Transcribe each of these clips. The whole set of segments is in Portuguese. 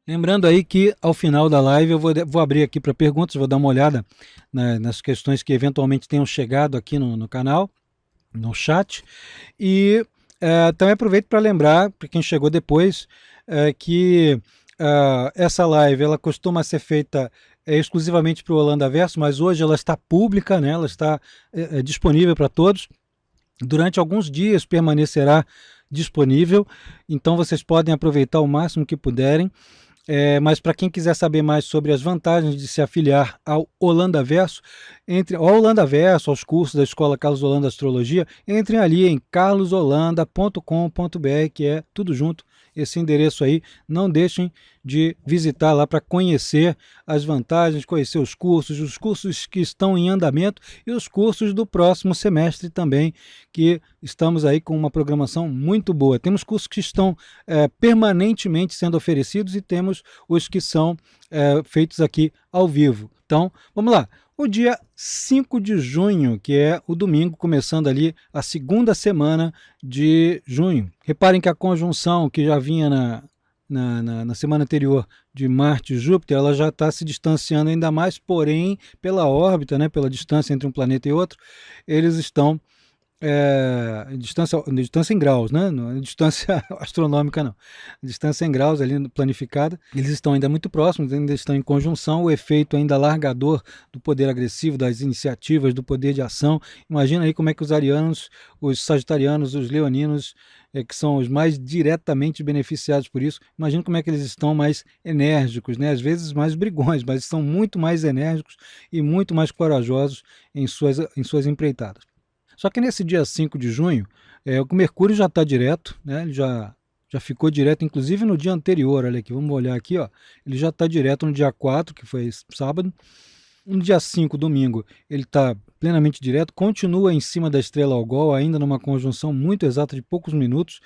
Lembrando aí que ao final da live eu vou abrir aqui para perguntas, vou dar uma olhada nas questões que eventualmente tenham chegado aqui no canal, no chat. E também aproveito para lembrar, para quem chegou depois, que essa live ela costuma ser feita exclusivamente para o Holanda Verso, mas hoje ela está pública, né? Ela está disponível para todos. Durante alguns dias permanecerá disponível, então vocês podem aproveitar o máximo que puderem. Mas para quem quiser saber mais sobre as vantagens de se afiliar ao Holanda Verso, ao Holanda Verso, aos cursos da Escola Carlos Holanda Astrologia, entrem ali em carlosholanda.com.br, que é tudo junto, esse endereço aí. Não deixem de visitar lá para conhecer as vantagens, conhecer os cursos que estão em andamento e os cursos do próximo semestre também, que estamos aí com uma programação muito boa. Temos cursos que estão permanentemente sendo oferecidos e temos os que são feitos aqui ao vivo. Então, vamos lá. O dia 5 de junho, que é o domingo, começando ali a segunda semana de junho. Reparem que a conjunção que já vinha na semana anterior de Marte e Júpiter, ela já está se distanciando ainda mais, porém, pela órbita, né, pela distância entre um planeta e outro, eles estão distância em graus, né? Não é distância astronômica, não. Distância em graus ali planificada. Eles estão ainda muito próximos, ainda estão em conjunção. O efeito ainda alargador do poder agressivo, das iniciativas, do poder de ação. Imagina aí como é que os arianos, os sagitarianos, os leoninos, que são os mais diretamente beneficiados por isso, imagina como é que eles estão mais enérgicos, né? Às vezes mais brigões, mas estão muito mais enérgicos e muito mais corajosos em suas empreitadas. Só que nesse dia 5 de junho, o Mercúrio já está direto, né? Ele já ficou direto, inclusive no dia anterior. Olha aqui, vamos olhar aqui, ó. Ele já está direto no dia 4, que foi sábado. No dia 5, domingo, ele está plenamente direto, continua em cima da estrela Algol, ainda numa conjunção muito exata de poucos minutos,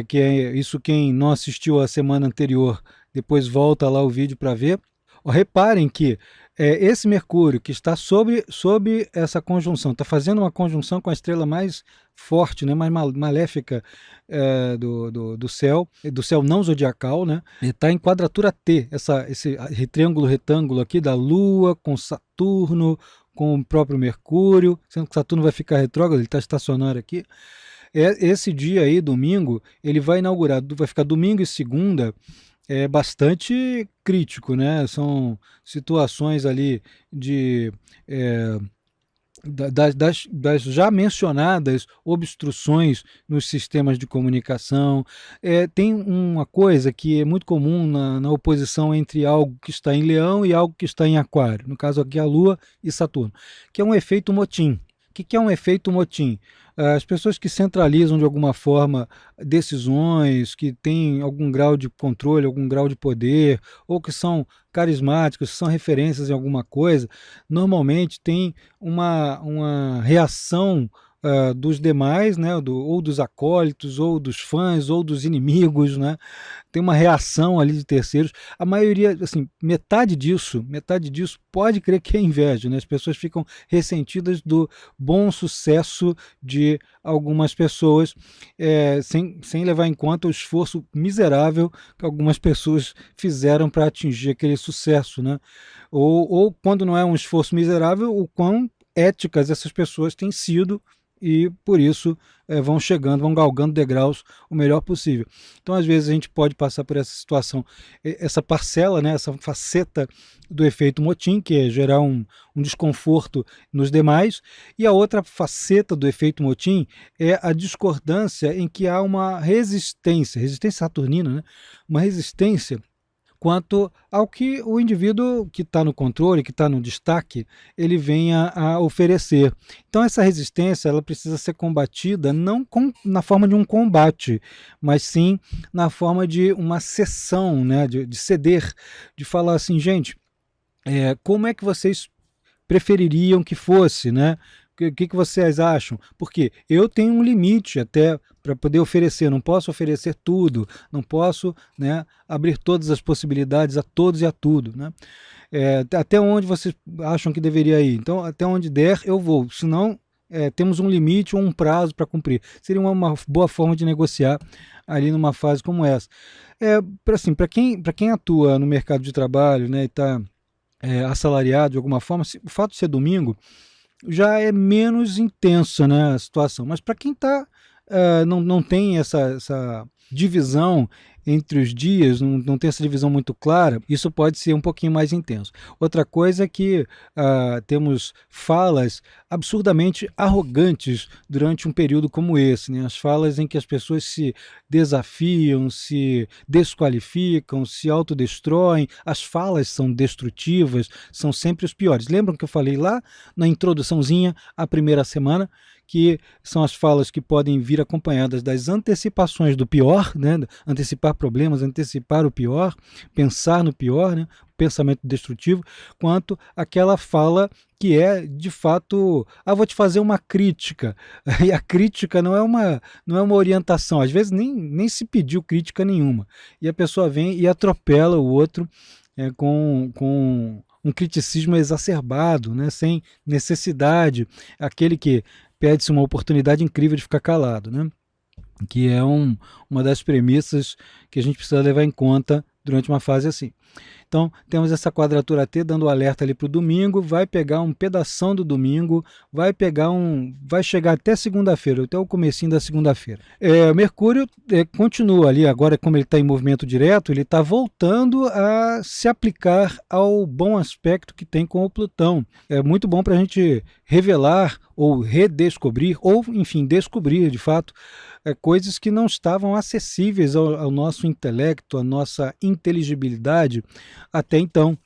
que é isso. Quem não assistiu a semana anterior, depois volta lá o vídeo para ver. Reparem que esse Mercúrio que está sob essa conjunção, está fazendo uma conjunção com a estrela mais forte, né, mais maléfica do céu não zodiacal, né? Está em quadratura T, esse triângulo retângulo aqui da Lua com Saturno, com o próprio Mercúrio, sendo que Saturno vai ficar retrógrado, ele está estacionário aqui. Esse dia aí, domingo, ele vai ficar domingo e segunda, bastante crítico, né? São situações ali das já mencionadas obstruções nos sistemas de comunicação. Tem uma coisa que é muito comum na oposição entre algo que está em Leão e algo que está em Aquário, no caso aqui a Lua e Saturno, que é um efeito motim. O que é um efeito motim? As pessoas que centralizam de alguma forma decisões, que têm algum grau de controle, algum grau de poder, ou que são carismáticos, que são referências em alguma coisa, normalmente tem uma reação dos demais, né, ou dos acólitos, ou dos fãs, ou dos inimigos, né? Tem uma reação ali de terceiros. A maioria, assim, metade disso pode crer que é inveja, né? As pessoas ficam ressentidas do bom sucesso de algumas pessoas, sem levar em conta o esforço miserável que algumas pessoas fizeram para atingir aquele sucesso, né? Ou quando não é um esforço miserável, o quão éticas essas pessoas têm sido, e por isso vão galgando degraus o melhor possível. Então, às vezes, a gente pode passar por essa situação, essa parcela, né, essa faceta do efeito motim, que é gerar um desconforto nos demais, e a outra faceta do efeito motim é a discordância em que há uma resistência saturnina, né, uma resistência quanto ao que o indivíduo que está no controle, que está no destaque, ele venha a oferecer. Então essa resistência ela precisa ser combatida não na forma de um combate, mas sim na forma de uma cessão, né, de ceder, de falar assim, gente, como é que vocês prefeririam que fosse, né? O que vocês acham? Porque eu tenho um limite até para poder oferecer, não posso oferecer tudo, não posso, né, abrir todas as possibilidades a todos e a tudo, né? Até onde vocês acham que deveria ir? Então, até onde der, eu vou, senão temos um limite ou um prazo para cumprir. Seria uma boa forma de negociar ali numa fase como essa. Assim, para quem atua no mercado de trabalho, né, e está assalariado de alguma forma, o fato de ser domingo já é menos intensa, né, a situação. Mas para quem não tem essa divisão entre os dias, não tem essa divisão muito clara, isso pode ser um pouquinho mais intenso. Outra coisa é que temos falas absurdamente arrogantes durante um período como esse, né? As falas em que as pessoas se desafiam, se desqualificam, se autodestroem. As falas são destrutivas, são sempre os piores. Lembram que eu falei lá na introduçãozinha, a primeira semana, que são as falas que podem vir acompanhadas das antecipações do pior, né? Antecipar problemas, antecipar o pior, pensar no pior, né? Pensamento destrutivo, quanto aquela fala que é, de fato, vou te fazer uma crítica. E a crítica não é uma orientação, às vezes nem se pediu crítica nenhuma. E a pessoa vem e atropela o outro com um criticismo exacerbado, né? Sem necessidade, aquele que pede-se uma oportunidade incrível de ficar calado, né? Que é uma das premissas que a gente precisa levar em conta durante uma fase assim. Então, temos essa quadratura T dando alerta ali para o domingo, vai pegar um pedação do domingo, vai chegar até segunda-feira, até o comecinho da segunda-feira. Mercúrio continua ali, agora como ele está em movimento direto, ele está voltando a se aplicar ao bom aspecto que tem com o Plutão. É muito bom para a gente revelar ou redescobrir, ou enfim, descobrir de fato, coisas que não estavam acessíveis ao nosso intelecto, à nossa inteligibilidade até então,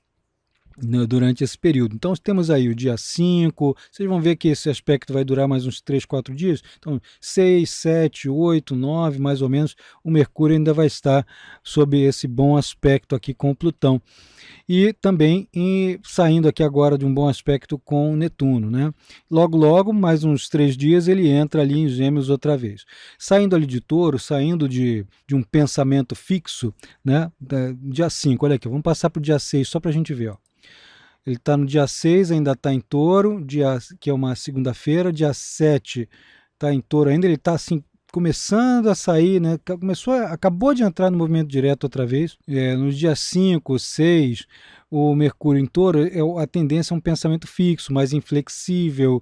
né, durante esse período. Então temos aí o dia 5, vocês vão ver que esse aspecto vai durar mais uns 3, 4 dias, então 6, 7, 8, 9, mais ou menos, o Mercúrio ainda vai estar sob esse bom aspecto aqui com o Plutão. E também saindo aqui agora de um bom aspecto com Netuno, né? Logo, mais uns 3 dias, ele entra ali em Gêmeos outra vez. Saindo ali de Touro, saindo de um pensamento fixo, né? Dia 5, olha aqui, vamos passar para o dia 6 só para a gente ver, ó. Ele está no dia 6, ainda está em Touro, que é uma segunda-feira, dia 7 está em Touro ainda, ele está assim, começando a sair, né? Acabou de entrar no movimento direto outra vez. No dia 5, 6, o Mercúrio em Touro, a tendência é um pensamento fixo, mais inflexível,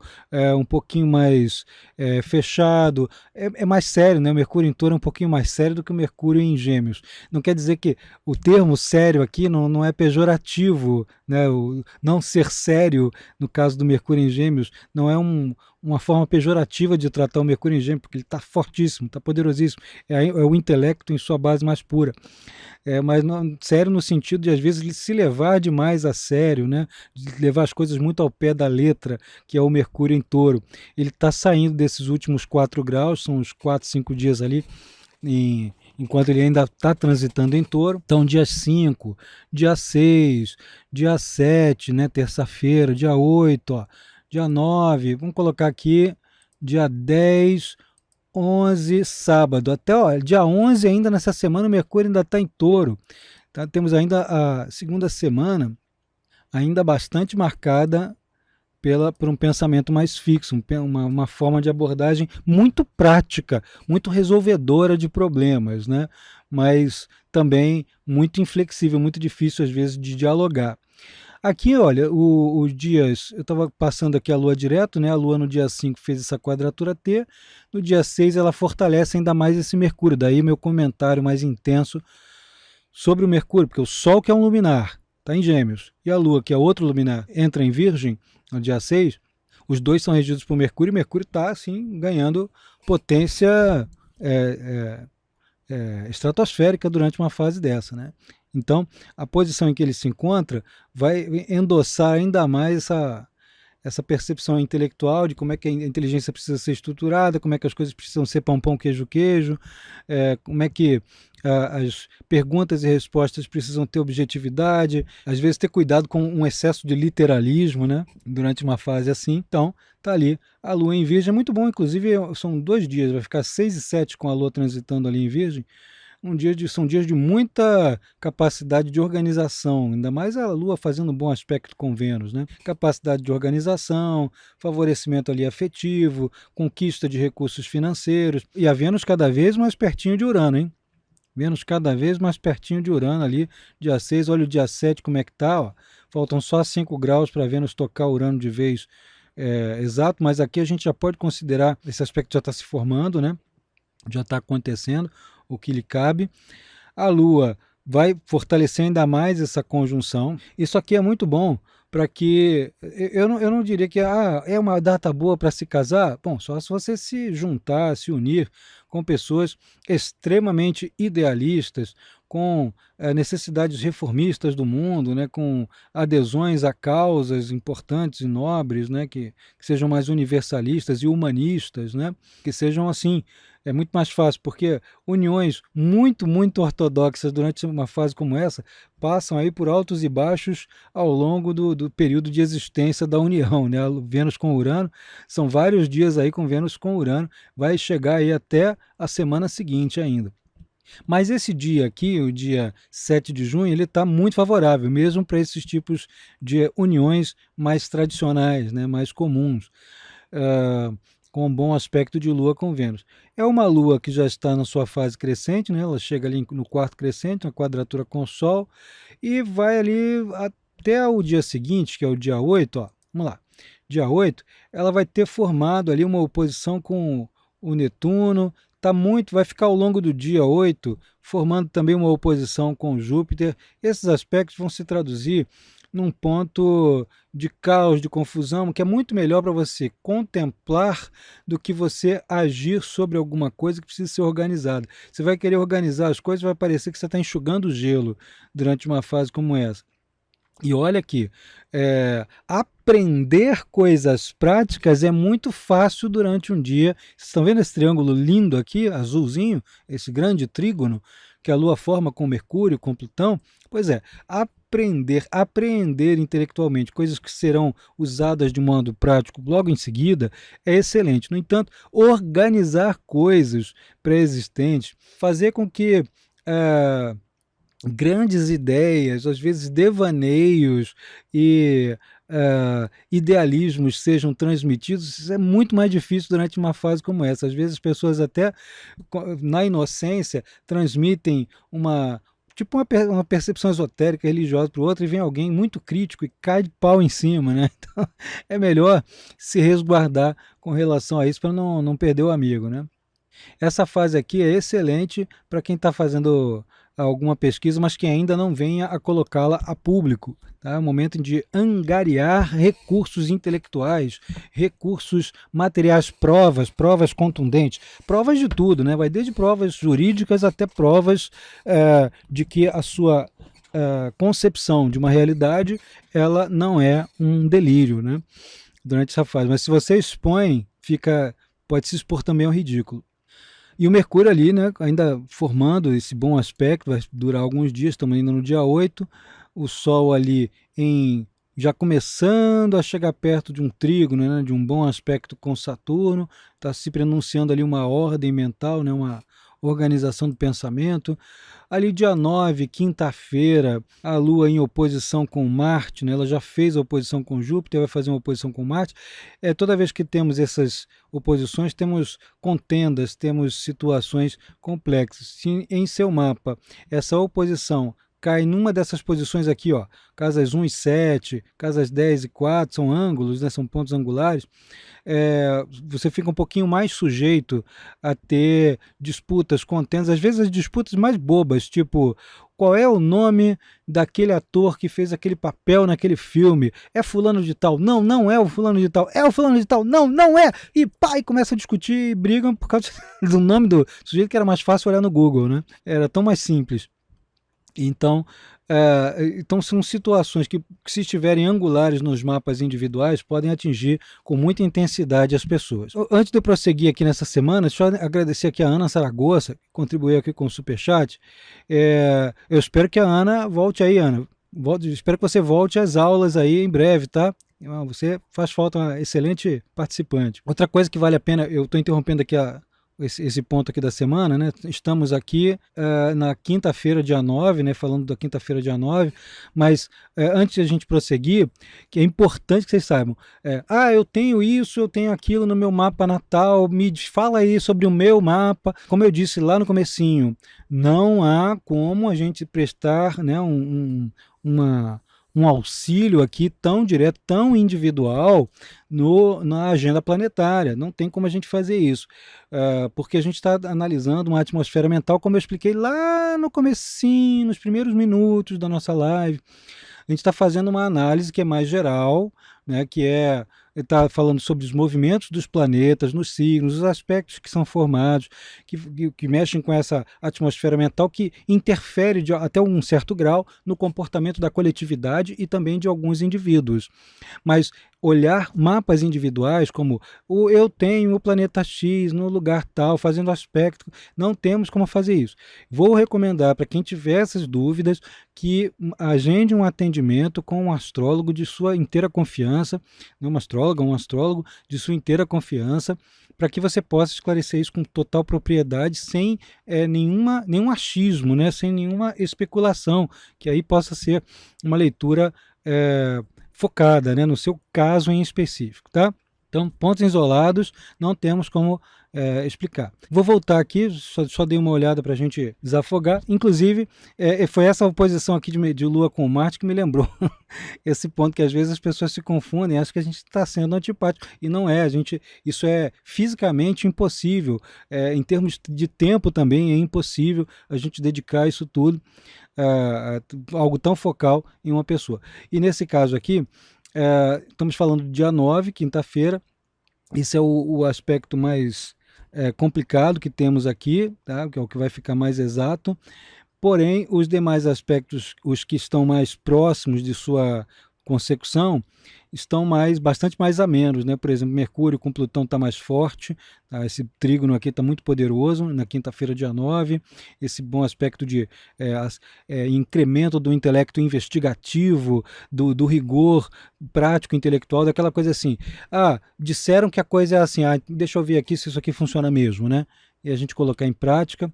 um pouquinho mais fechado, é mais sério, né? O Mercúrio em Touro é um pouquinho mais sério do que o Mercúrio em Gêmeos. Não quer dizer que o termo sério aqui não é pejorativo, né? O não ser sério, no caso do Mercúrio em Gêmeos, não é uma forma pejorativa de tratar o Mercúrio em Gêmeos, porque ele está fortíssimo, está poderosíssimo, é o intelecto em sua base mais pura. Mas sério no sentido de, às vezes, se levar demais a sério, né? De levar as coisas muito ao pé da letra, que é o Mercúrio em Touro. Ele está saindo desses últimos 4 graus, são uns 4, 5 dias ali, enquanto ele ainda está transitando em Touro. Então, dia 5, dia 6, dia 7, né? Terça-feira, dia 8, ó, dia 9, vamos colocar aqui, dia 10, 11, sábado, até dia 11 ainda nessa semana o Mercúrio ainda está em Touro, tá? Temos ainda a segunda semana ainda bastante marcada por um pensamento mais fixo, uma forma de abordagem muito prática, muito resolvedora de problemas, né? Mas também muito inflexível, muito difícil às vezes de dialogar. Aqui, olha, os dias, eu estava passando aqui a Lua direto, né? A Lua no dia 5 fez essa quadratura T, no dia 6 ela fortalece ainda mais esse Mercúrio, daí meu comentário mais intenso sobre o Mercúrio, porque o Sol, que é um luminar, está em Gêmeos, e a Lua, que é outro luminar, entra em Virgem no dia 6, os dois são regidos por Mercúrio, e Mercúrio está, assim, ganhando potência estratosférica durante uma fase dessa, né? Então, a posição em que ele se encontra vai endossar ainda mais essa percepção intelectual de como é que a inteligência precisa ser estruturada, como é que as coisas precisam ser pão, pão, queijo, queijo, como é que as perguntas e respostas precisam ter objetividade, às vezes ter cuidado com um excesso de literalismo, né, durante uma fase assim. Então, tá ali a Lua em Virgem, é muito bom, inclusive são 2 dias, vai ficar 6 e 7 com a Lua transitando ali em Virgem, São dias de muita capacidade de organização, ainda mais a Lua fazendo um bom aspecto com Vênus, né? Capacidade de organização, favorecimento ali afetivo, conquista de recursos financeiros, e a Vênus cada vez mais pertinho de Urano, hein? Vênus cada vez mais pertinho de Urano ali, dia 6, olha o dia 7 como é que tá, ó. Faltam só 5 graus para Vênus tocar Urano de vez exato, mas aqui a gente já pode considerar, esse aspecto já está se formando, né? Já está acontecendo o que lhe cabe. A Lua vai fortalecer ainda mais essa conjunção. Isso aqui é muito bom para que... Eu não diria que é uma data boa para se casar. Bom, só se você se juntar, se unir com pessoas extremamente idealistas, com necessidades reformistas do mundo, né, com adesões a causas importantes e nobres, né, que sejam mais universalistas e humanistas, né, que sejam assim. É muito mais fácil, porque uniões muito ortodoxas durante uma fase como essa passam aí por altos e baixos ao longo do período de existência da União, né? Vênus com Urano, são vários dias aí com Vênus com Urano, vai chegar aí até a semana seguinte ainda. Mas esse dia aqui, o dia 7 de junho, ele está muito favorável, mesmo para esses tipos de uniões mais tradicionais, né? Mais comuns. Com um bom aspecto de Lua com Vênus. É uma Lua que já está na sua fase crescente, né? Ela chega ali no quarto crescente, uma quadratura com o Sol, e vai ali até o dia seguinte, que é o dia 8, ó, vamos lá, dia 8, ela vai ter formado ali uma oposição com o Netuno, vai ficar ao longo do dia 8, formando também uma oposição com Júpiter. Esses aspectos vão se traduzir num ponto de caos, de confusão, que é muito melhor para você contemplar do que você agir sobre alguma coisa que precisa ser organizada. Você vai querer organizar as coisas, vai parecer que você está enxugando gelo durante uma fase como essa. E olha aqui, aprender coisas práticas é muito fácil durante um dia. Vocês estão vendo esse triângulo lindo aqui, azulzinho, esse grande trígono que a Lua forma com Mercúrio, com Plutão? Pois é, apreender intelectualmente coisas que serão usadas de modo prático logo em seguida é excelente. No entanto, organizar coisas pré-existentes, fazer com que grandes ideias, às vezes devaneios e idealismos sejam transmitidos, isso é muito mais difícil durante uma fase como essa. Às vezes as pessoas até, na inocência, transmitem uma percepção esotérica, religiosa para o outro, e vem alguém muito crítico e cai de pau em cima, né? Então é melhor se resguardar com relação a isso para não perder o amigo, né? Essa fase aqui é excelente para quem está fazendo alguma pesquisa, mas que ainda não venha a colocá-la a público. Tá? É o momento de angariar recursos intelectuais, recursos materiais, provas contundentes, provas de tudo, né? Vai desde provas jurídicas até provas de que a sua concepção de uma realidade ela não é um delírio, né? Durante essa fase. Mas se você expõe, pode se expor também ao ridículo. E o Mercúrio ali, né, ainda formando esse bom aspecto, vai durar alguns dias, estamos ainda no dia 8, o Sol ali já começando a chegar perto de um trígono, né, de um bom aspecto com Saturno, está se pronunciando ali uma ordem mental, né, uma organização do pensamento. Ali dia 9, quinta-feira, a Lua em oposição com Marte, né? Ela já fez a oposição com Júpiter, vai fazer uma oposição com Marte. Toda vez que temos essas oposições, temos contendas, temos situações complexas. Se em seu mapa essa oposição cai numa dessas posições aqui, ó, casas 1 e 7, casas 10 e 4, são ângulos, né, são pontos angulares, você fica um pouquinho mais sujeito a ter disputas, contendas, às vezes as disputas mais bobas, tipo, qual é o nome daquele ator que fez aquele papel naquele filme? É fulano de tal? Não, não é o fulano de tal. É o fulano de tal? Não, não é! E pá, e começa a discutir e brigam por causa do nome do sujeito, que era mais fácil olhar no Google, né? Era tão mais simples. Então são situações que, se estiverem angulares nos mapas individuais, podem atingir com muita intensidade as pessoas. Antes de eu prosseguir aqui nessa semana, deixa eu agradecer aqui a Ana Saragossa, que contribuiu aqui com o Superchat. Eu espero que a Ana volte aí, Ana. Espero que você volte às aulas aí em breve, tá? Você faz falta, uma excelente participante. Outra coisa que vale a pena, eu estou interrompendo aqui esse ponto aqui da semana, né? Estamos aqui na quinta-feira, dia 9, né? Falando da quinta-feira, dia 9, mas antes de a gente prosseguir, que é importante que vocês saibam, eu tenho isso, eu tenho aquilo no meu mapa natal, fala aí sobre o meu mapa. Como eu disse lá no comecinho, não há como a gente prestar, né, um auxílio aqui tão direto, tão individual na agenda planetária. Não tem como a gente fazer isso, porque a gente está analisando uma atmosfera mental, como eu expliquei lá no comecinho, nos primeiros minutos da nossa live. A gente está fazendo uma análise que é mais geral, né, que está falando sobre os movimentos dos planetas, nos signos, os aspectos que são formados, que mexem com essa atmosfera mental, que interfere até um certo grau no comportamento da coletividade e também de alguns indivíduos. Mas olhar mapas individuais, como eu tenho o planeta X no lugar tal, fazendo aspecto, não temos como fazer isso. Vou recomendar para quem tiver essas dúvidas que agende um atendimento com um astrólogo de sua inteira confiança, uma astróloga, um astrólogo de sua inteira confiança, para que você possa esclarecer isso com total propriedade, sem nenhum achismo, né? Sem nenhuma especulação, que aí possa ser uma leitura focada, né, no seu caso em específico, tá? Então, pontos isolados não temos como explicar. Vou voltar aqui, só dei uma olhada para a gente desafogar. Inclusive, foi essa oposição aqui de Lua com Marte que me lembrou esse ponto, que às vezes as pessoas se confundem, acham que a gente está sendo antipático, e não é. Isso é fisicamente impossível, em termos de tempo também é impossível a gente dedicar isso tudo, algo tão focal em uma pessoa. E nesse caso aqui, estamos falando do dia 9, quinta-feira. Esse é o aspecto mais complicado que temos aqui, tá? Que é o que vai ficar mais exato. Porém, os demais aspectos, os que estão mais próximos de sua consecução, estão bastante mais amenos, né? Por exemplo, Mercúrio com Plutão está mais forte, tá? Esse trígono aqui está muito poderoso na quinta-feira, dia 9, esse bom aspecto de incremento do intelecto investigativo, do rigor prático intelectual, daquela coisa assim, disseram que a coisa é assim, deixa eu ver aqui se isso aqui funciona mesmo, né? E a gente colocar em prática,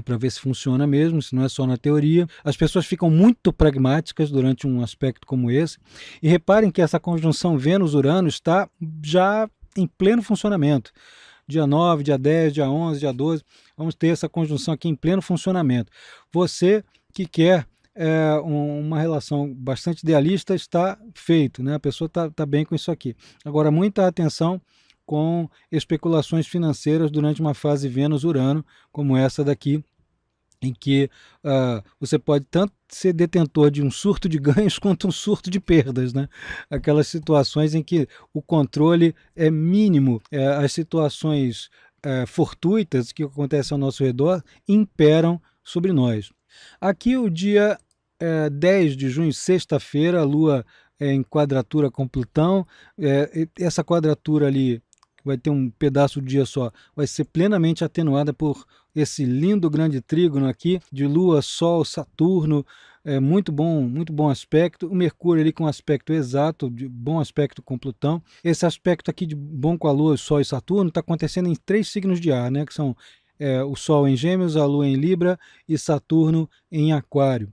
para ver se funciona mesmo, se não é só na teoria. As pessoas ficam muito pragmáticas durante um aspecto como esse. E reparem que essa conjunção Vênus-Urano está já em pleno funcionamento. Dia 9, dia 10, dia 11, dia 12, vamos ter essa conjunção aqui em pleno funcionamento. Você que quer uma relação bastante idealista, está feito, né? A pessoa está bem com isso aqui. Agora, muita atenção com especulações financeiras durante uma fase Vênus-Urano, como essa daqui, em que você pode tanto ser detentor de um surto de ganhos quanto um surto de perdas, né? Aquelas situações em que o controle é mínimo, as situações fortuitas que acontecem ao nosso redor imperam sobre nós. Aqui o dia 10 de junho, sexta-feira, a Lua em quadratura com Plutão, essa quadratura ali vai ter um pedaço do dia só, vai ser plenamente atenuada por esse lindo grande trígono aqui, de Lua, Sol, Saturno, muito bom aspecto. O Mercúrio ali com aspecto exato, de bom aspecto com Plutão. Esse aspecto aqui de bom com a Lua, Sol e Saturno está acontecendo em 3 signos de ar, né, que são o Sol em Gêmeos, a Lua em Libra e Saturno em Aquário.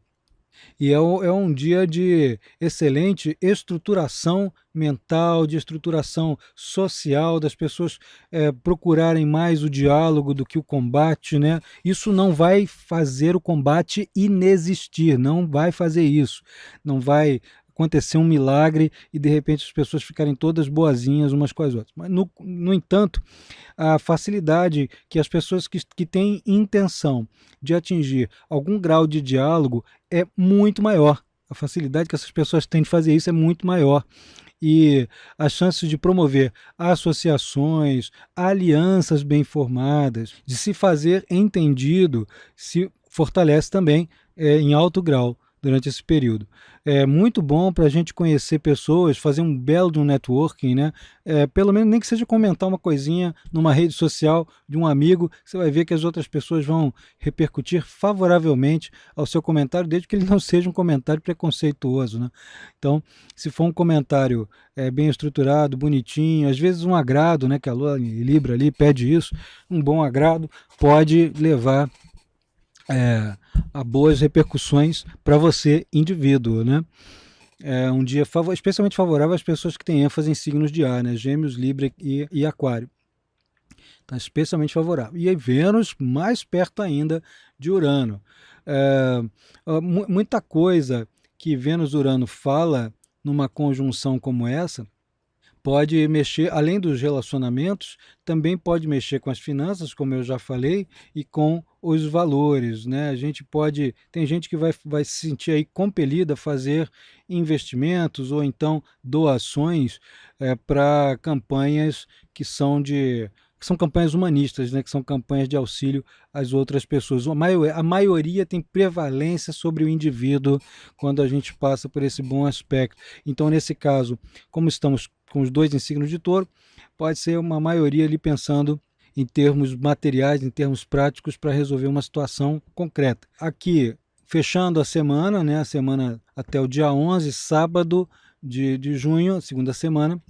E é um dia de excelente estruturação mental, de estruturação social, das pessoas procurarem mais o diálogo do que o combate, né? Isso não vai fazer o combate inexistir, não vai fazer isso, não vai acontecer um milagre e de repente as pessoas ficarem todas boazinhas umas com as outras. Mas, no entanto, a facilidade que as pessoas que têm intenção de atingir algum grau de diálogo é muito maior. A facilidade que essas pessoas têm de fazer isso é muito maior. E as chances de promover associações, alianças bem formadas, de se fazer entendido, se fortalece também em alto grau. durante esse período. É muito bom para a gente conhecer pessoas, fazer um belo de um networking, né? Pelo menos nem que seja comentar uma coisinha numa rede social de um amigo, você vai ver que as outras pessoas vão repercutir favoravelmente ao seu comentário, desde que ele não seja um comentário preconceituoso, né? Então, se for um comentário bem estruturado, bonitinho, às vezes um agrado, né? Que a Lua Libra ali pede isso, um bom agrado pode levar a boas repercussões para você, indivíduo, né? É um dia especialmente favorável às pessoas que têm ênfase em signos de ar, né? Gêmeos, Libra e Aquário. Então, especialmente favorável. E aí, Vênus mais perto ainda de Urano. Muita coisa que Vênus-Urano fala numa conjunção como essa pode mexer, além dos relacionamentos, também pode mexer com as finanças, como eu já falei, e com os valores, né? A gente pode, tem gente que vai se sentir aí compelida a fazer investimentos ou então doações para campanhas que são campanhas humanistas, né? Que são campanhas de auxílio às outras pessoas. A maioria tem prevalência sobre o indivíduo quando a gente passa por esse bom aspecto. Então, nesse caso, como estamos com os dois em signo de Touro, pode ser uma maioria ali pensando em termos materiais, em termos práticos, para resolver uma situação concreta. Aqui, fechando a semana, né, a semana até o dia 11, sábado de junho, segunda semana,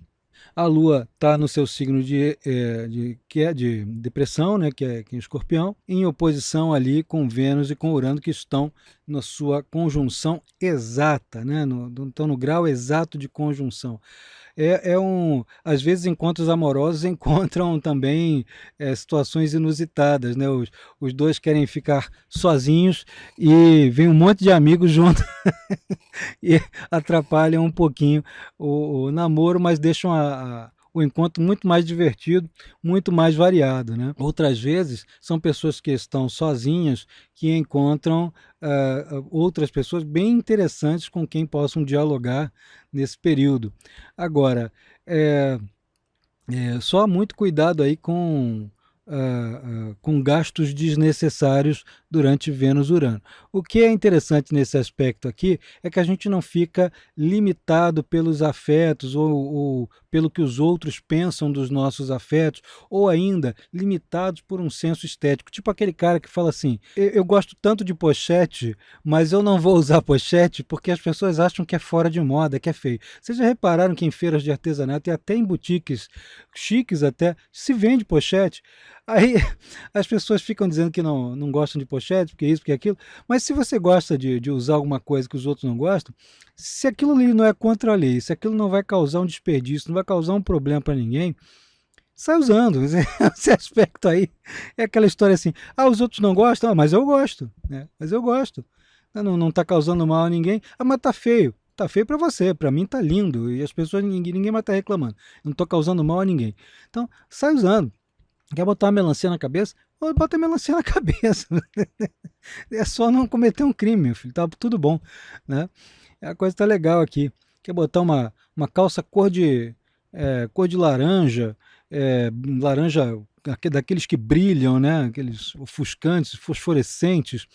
a Lua está no seu signo de depressão, né, que é Escorpião, em oposição ali com Vênus e com Urano, que estão na sua conjunção exata, né, estão no grau exato de conjunção. Às vezes encontros amorosos encontram também situações inusitadas, né? Os dois querem ficar sozinhos e vem um monte de amigos junto e atrapalham um pouquinho o namoro, mas deixam o encontro muito mais divertido, muito mais variado, né? Outras vezes são pessoas que estão sozinhas que encontram outras pessoas bem interessantes com quem possam dialogar nesse período. Agora, só muito cuidado aí com gastos desnecessários durante Vênus-Urano. O que é interessante nesse aspecto aqui é que a gente não fica limitado pelos afetos ou pelo que os outros pensam dos nossos afetos, ou ainda limitados por um senso estético. Tipo aquele cara que fala assim, eu gosto tanto de pochete, mas eu não vou usar pochete porque as pessoas acham que é fora de moda, que é feio. Vocês já repararam que em feiras de artesanato e até em boutiques chiques até, se vende pochete? Aí as pessoas ficam dizendo que não gostam de pochete, porque isso, porque aquilo. Mas se você gosta de usar alguma coisa que os outros não gostam, se aquilo ali não é contra a lei, se aquilo não vai causar um desperdício, não vai causar um problema para ninguém, sai usando. Esse aspecto aí é aquela história assim, os outros não gostam, mas eu gosto, né? Mas eu gosto. Não está causando mal a ninguém, mas tá feio. Tá feio para você, para mim tá lindo, e as pessoas, ninguém vai estar reclamando. Não estou causando mal a ninguém. Então, sai usando. Quer botar uma melancia na cabeça? Bota a melancia na cabeça. É só não cometer um crime, meu filho. Tá tudo bom, né? A coisa tá legal aqui. Quer botar uma calça cor de laranja, laranja daqueles que brilham, né? Aqueles ofuscantes, fosforescentes,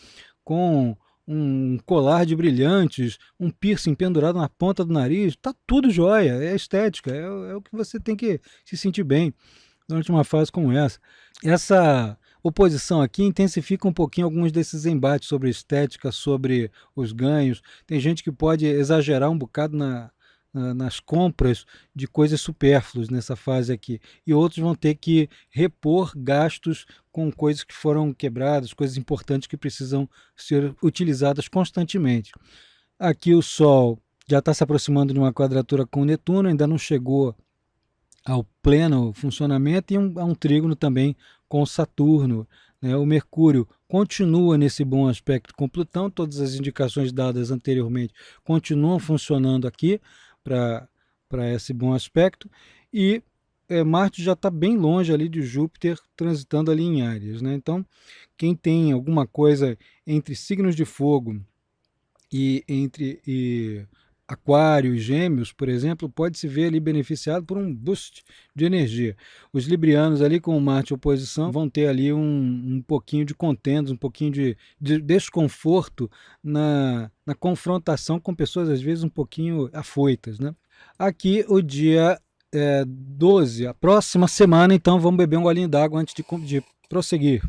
com um colar de brilhantes, um piercing pendurado na ponta do nariz. Tá tudo jóia, é estética, é o que você tem que se sentir bem durante uma fase como essa. Essa oposição aqui intensifica um pouquinho alguns desses embates sobre estética, sobre os ganhos. Tem gente que pode exagerar um bocado nas compras de coisas supérfluas nessa fase aqui. E outros vão ter que repor gastos com coisas que foram quebradas, coisas importantes que precisam ser utilizadas constantemente. Aqui o Sol já está se aproximando de uma quadratura com Netuno, ainda não chegou ao pleno funcionamento, e há um trígono também com Saturno, né? O Mercúrio continua nesse bom aspecto com Plutão, todas as indicações dadas anteriormente continuam funcionando aqui para esse bom aspecto, e Marte já está bem longe ali de Júpiter, transitando ali em Áries, né? Então, quem tem alguma coisa entre signos de fogo e Aquário e Gêmeos, por exemplo, pode se ver ali beneficiado por um boost de energia. Os librianos ali com o Marte em oposição vão ter ali um pouquinho de contendas, um pouquinho de desconforto na confrontação com pessoas às vezes um pouquinho afoitas, né? Aqui o dia 12, a próxima semana, então vamos beber um golinho d'água antes de prosseguir.